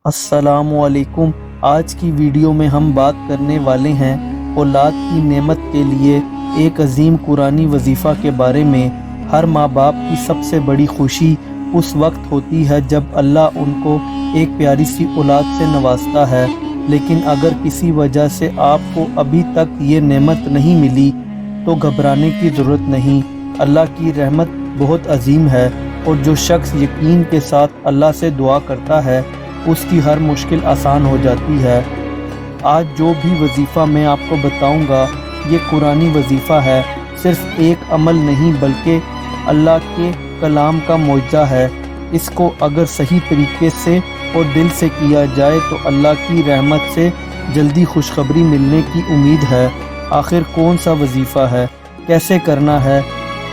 السلام علیکم۔ آج کی ویڈیو میں ہم بات کرنے والے ہیں اولاد کی نعمت کے لیے ایک عظیم قرآنی وظیفہ کے بارے میں۔ ہر ماں باپ کی سب سے بڑی خوشی اس وقت ہوتی ہے جب اللہ ان کو ایک پیاری سی اولاد سے نوازتا ہے، لیکن اگر کسی وجہ سے آپ کو ابھی تک یہ نعمت نہیں ملی تو گھبرانے کی ضرورت نہیں۔ اللہ کی رحمت بہت عظیم ہے، اور جو شخص یقین کے ساتھ اللہ سے دعا کرتا ہے اس کی ہر مشکل آسان ہو جاتی ہے۔ آج جو بھی وظیفہ میں آپ کو بتاؤں گا یہ قرآنی وظیفہ ہے، صرف ایک عمل نہیں بلکہ اللہ کے کلام کا معجزہ ہے۔ اس کو اگر صحیح طریقے سے اور دل سے کیا جائے تو اللہ کی رحمت سے جلدی خوشخبری ملنے کی امید ہے۔ آخر کون سا وظیفہ ہے، کیسے کرنا ہے،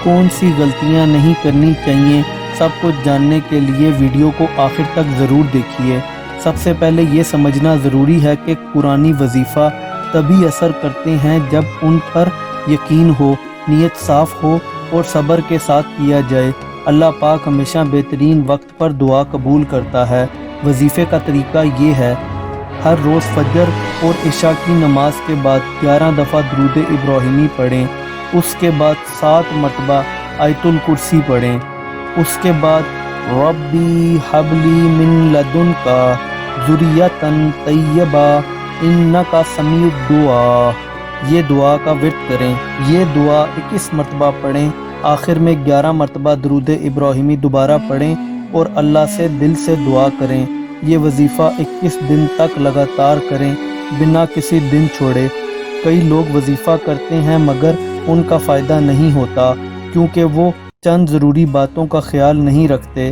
کون سی غلطیاں نہیں کرنی چاہیے، سب کچھ جاننے کے لیے ویڈیو کو آخر تک ضرور دیکھیے۔ سب سے پہلے یہ سمجھنا ضروری ہے کہ قرآنی وظیفہ تبھی اثر کرتے ہیں جب ان پر یقین ہو، نیت صاف ہو اور صبر کے ساتھ کیا جائے۔ اللہ پاک ہمیشہ بہترین وقت پر دعا قبول کرتا ہے۔ وظیفے کا طریقہ یہ ہے: ہر روز فجر اور عشاء کی نماز کے بعد 11 دفعہ درود ابراہیمی پڑھیں، اس کے بعد 7 مرتبہ آیت الکرسی پڑھیں، اس کے بعد ربی حب لی من لدنک ذریۃ طیبہ انک سمیع الدعاء، یہ دعا کا ورد کریں۔ یہ دعا 21 مرتبہ پڑھیں، آخر میں 11 مرتبہ درود ابراہیمی دوبارہ پڑھیں اور اللہ سے دل سے دعا کریں۔ یہ وظیفہ 21 دن تک لگاتار کریں بنا کسی دن چھوڑے۔ کئی لوگ وظیفہ کرتے ہیں مگر ان کا فائدہ نہیں ہوتا کیونکہ وہ چند ضروری باتوں کا خیال نہیں رکھتے۔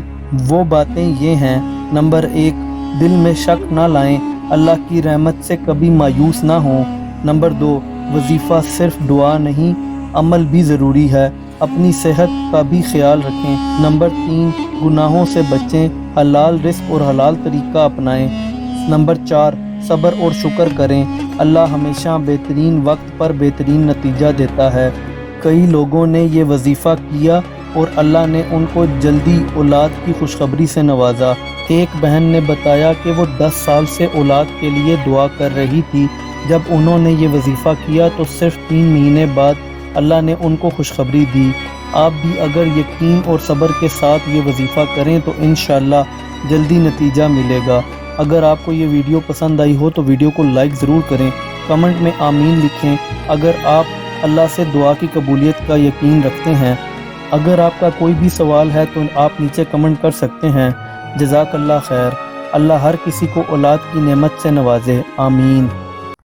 وہ باتیں یہ ہیں: نمبر 1، دل میں شک نہ لائیں، اللہ کی رحمت سے کبھی مایوس نہ ہوں۔ نمبر 2، وظیفہ صرف دعا نہیں، عمل بھی ضروری ہے، اپنی صحت کا بھی خیال رکھیں۔ نمبر 3، گناہوں سے بچیں، حلال رزق اور حلال طریقہ اپنائیں۔ نمبر 4، صبر اور شکر کریں، اللہ ہمیشہ بہترین وقت پر بہترین نتیجہ دیتا ہے۔ کئی لوگوں نے یہ وظیفہ کیا اور اللہ نے ان کو جلدی اولاد کی خوشخبری سے نوازا۔ ایک بہن نے بتایا کہ وہ 10 سال سے اولاد کے لیے دعا کر رہی تھی۔ جب انہوں نے یہ وظیفہ کیا تو صرف 3 مہینے بعد اللہ نے ان کو خوشخبری دی۔ آپ بھی اگر یقین اور صبر کے ساتھ یہ وظیفہ کریں تو انشاءاللہ جلدی نتیجہ ملے گا۔ اگر آپ کو یہ ویڈیو پسند آئی ہو تو ویڈیو کو لائک ضرور کریں، کمنٹ میں آمین لکھیں اگر آپ اللہ سے دعا کی قبولیت کا یقین رکھتے ہیں۔ اگر آپ کا کوئی بھی سوال ہے تو آپ نیچے کمنٹ کر سکتے ہیں۔ جزاک اللہ خیر۔ اللہ ہر کسی کو اولاد کی نعمت سے نوازے، آمین۔